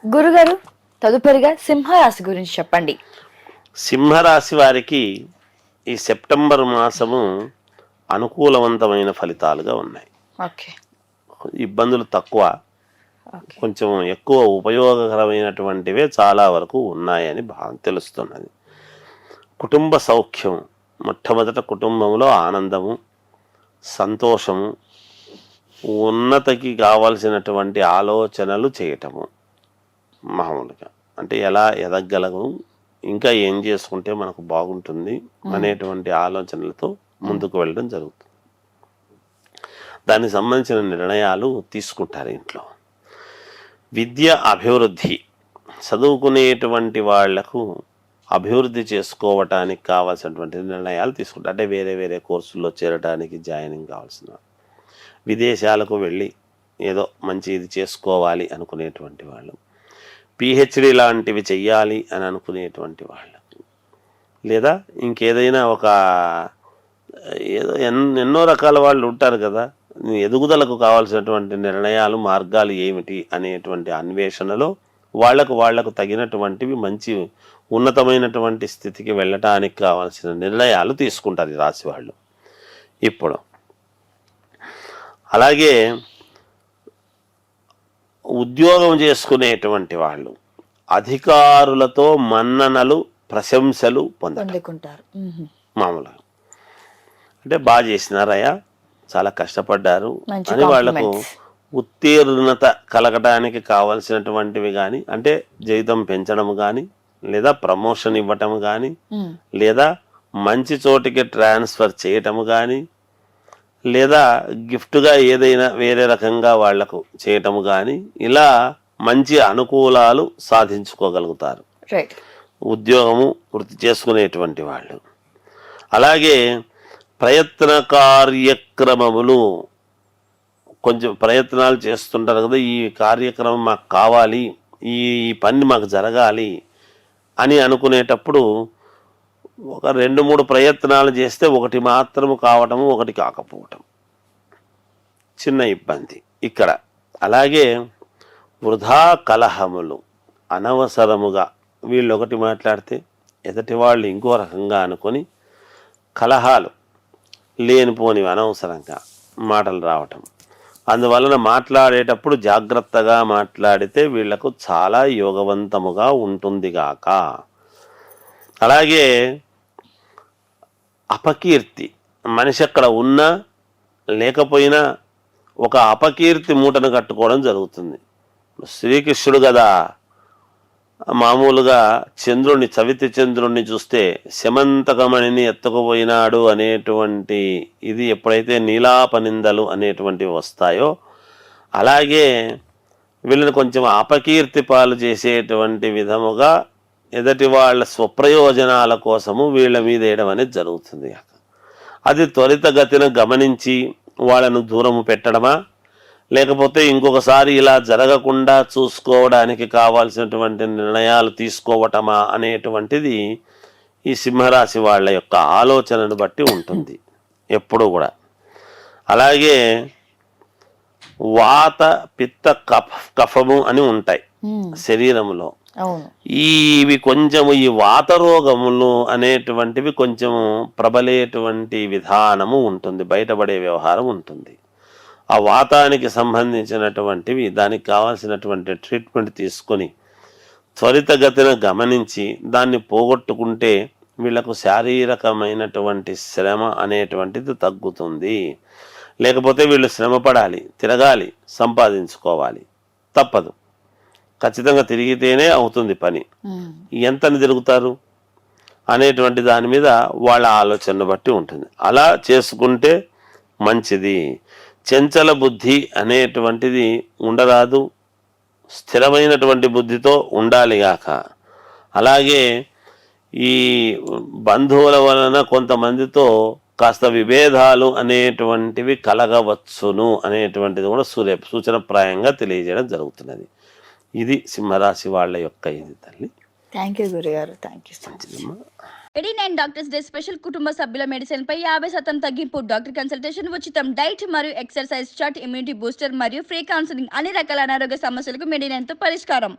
గురుగారు, తదుపరిగా సింహరాశి గురించి చెప్పండి. సింహరాశి వారికి ఈ సెప్టెంబర్ మాసము అనుకూలవంతమైన ఫలితాలుగా ఉన్నాయి. ఓకే. ఇబ్బందులు తక్కువ, ఓకే. కొంచెం ఎక్కువ ఉపయోగకరమైనటువంటివే చాలా వరకు ఉన్నాయని తెలుస్తున్నది. కుటుంబ సౌఖ్యం, మొట్టమొదట కుటుంబంలో ఆనందము, సంతోషము, ఉన్నతికి కావలసినటువంటి ఆలోచనలు చేయటము. మామూలుగా అంటే ఎలా ఎదగలము, ఇంకా ఏం చేసుకుంటే మనకు బాగుంటుంది అనేటువంటి ఆలోచనలతో ముందుకు వెళ్ళడం జరుగుతుంది. దానికి సంబంధించిన నిర్ణయాలు తీసుకుంటారు ఇంట్లో. విద్య అభివృద్ధి, చదువుకునేటువంటి వాళ్లకు అభివృద్ధి చేసుకోవటానికి కావాల్సినటువంటి నిర్ణయాలు తీసుకుంటారు. అంటే వేరే వేరే కోర్సుల్లో చేరడానికి జాయినింగ్ కావాల్సిన, విదేశాలకు వెళ్ళి ఏదో మంచి ఇది చేసుకోవాలి అనుకునేటువంటి వాళ్ళు, పిహెచ్డి లాంటివి చెయ్యాలి అని అనుకునేటువంటి వాళ్ళకు, లేదా ఇంకేదైనా ఒక ఏదో ఎన్నో రకాల వాళ్ళు ఉంటారు కదా, ఎదుగుదలకు కావాల్సినటువంటి నిర్ణయాలు, మార్గాలు ఏమిటి అనేటువంటి అన్వేషణలో వాళ్లకు తగినటువంటివి మంచి ఉన్నతమైనటువంటి స్థితికి వెళ్ళటానికి కావాల్సిన నిర్ణయాలు తీసుకుంటారు ఈ రాశి వాళ్ళు. ఇప్పుడు అలాగే ఉద్యోగం చేసుకునేటువంటి వాళ్ళు అధికారులతో మన్ననలు, ప్రశంసలు పొందుకుంటారు. మామూలుగా అంటే బాగా చేసినారయ్యా, చాలా కష్టపడ్డారు అని వాళ్లకు ఉత్తీర్ణత కలగటానికి కావలసినటువంటివి కానీ, అంటే జీతం పెంచడం కానీ, లేదా ప్రమోషన్ ఇవ్వటం కానీ, లేదా మంచి చోటికి ట్రాన్స్ఫర్ చేయటము కానీ, లేదా గిఫ్ట్గా ఏదైనా వేరే రకంగా వాళ్లకు చేయటము కానీ, ఇలా మంచి అనుకూలాలు సాధించుకోగలుగుతారు ఉద్యోగము వృత్తి చేసుకునేటువంటి వాళ్ళు. అలాగే ప్రయత్న కార్యక్రమములు, కొంచెం ప్రయత్నాలు చేస్తుంటారు కదా, ఈ కార్యక్రమం మాకు కావాలి, ఈ పని మాకు జరగాలి అని అనుకునేటప్పుడు ఒక 2-3 ప్రయత్నాలు చేస్తే ఒకటి మాత్రము కావటము, ఒకటి కాకపోవటం చిన్న ఇబ్బంది ఇక్కడ. అలాగే వృధా కలహములు, అనవసరముగా వీళ్ళు ఒకటి మాట్లాడితే ఎదుటి వాళ్ళు ఇంకో రకంగా అనుకొని కలహాలు, లేనిపోనివి అనవసరంగా మాటలు రావటం. అందువలన మాట్లాడేటప్పుడు జాగ్రత్తగా మాట్లాడితే వీళ్లకు చాలా యోగవంతముగా ఉంటుంది గాక. అలాగే అపకీర్తి, మనిషి అక్కడ ఉన్నా లేకపోయినా ఒక అపకీర్తి మూటను కట్టుకోవడం జరుగుతుంది. శ్రీకృష్ణుడు కదా మామూలుగా చంద్రుణ్ణి, చవితి చంద్రుణ్ణి చూస్తే శమంతకమణిని ఎత్తుకుపోయినాడు అనేటువంటి ఇది ఎప్పుడైతే నీలాపనిందలు అనేటువంటివి వస్తాయో, అలాగే వీళ్ళని కొంచెం అపకీర్తి పాలు చేసేటువంటి విధముగా ఎదటి వాళ్ళ స్వప్రయోజనాల కోసము వీళ్ళ మీద వేయడం అనేది జరుగుతుంది. అది త్వరితగతిన గమనించి వాళ్ళను దూరము పెట్టడమా, లేకపోతే ఇంకొకసారి ఇలా జరగకుండా చూసుకోవడానికి కావాల్సినటువంటి నిర్ణయాలు తీసుకోవటమా అనేటువంటిది ఈ సింహరాశి వాళ్ళ యొక్క ఆలోచనను బట్టి ఉంటుంది ఎప్పుడూ కూడా. అలాగే వాత, పిత్త, కఫము అని ఉంటాయి శరీరంలో. ఇవి కొంచెము, ఈ వాత రోగములు అనేటువంటివి కొంచెము ప్రబలేటువంటి విధానము ఉంటుంది, బయటపడే వ్యవహారం ఉంటుంది. ఆ వాతానికి సంబంధించినటువంటివి, దానికి కావాల్సినటువంటి ట్రీట్మెంట్ తీసుకొని త్వరితగతిన గమనించి దాన్ని పోగొట్టుకుంటే వీళ్లకు శారీరకమైనటువంటి శ్రమ అనేటువంటిది తగ్గుతుంది. లేకపోతే వీళ్ళు శ్రమ పడాలి, తిరగాలి, సంపాదించుకోవాలి, తప్పదు. ఖచ్చితంగా తిరిగితేనే అవుతుంది పని. ఎంతని తిరుగుతారు అనేటువంటి దాని మీద వాళ్ళ ఆలోచనను బట్టి ఉంటుంది. అలా చేసుకుంటే మంచిది. చంచల బుద్ధి అనేటువంటిది ఉండరాదు, స్థిరమైనటువంటి బుద్ధితో ఉండాలిగాక. అలాగే ఈ బంధువుల వలన కొంతమందితో కాస్త విభేదాలు అనేటువంటివి కలగవచ్చును అనేటువంటిది కూడా సూచనప్రాయంగా తెలియజేయడం జరుగుతున్నది. ఇది సింహరాశి వాళ్ళ యొక్క ఇది తల్లి. థ్యాంక్ యూ గురుగారు, thank you so much. 89 doctors day special కుటుంబ సభ్యుల మెడిసిన్ పై 50% తగ్గింపు, డాక్టర్ కన్సల్టేషన్ ఉచితం, డైట్ మరియు ఎక్సర్సైజ్ చార్ట్, ఇమ్యూనిటీ బూస్టర్ మరియు ఫ్రీ కౌన్సిలింగ్, అన్ని రకాల అనారోగ్య సమస్యలకు 89 తో పరిష్కారం.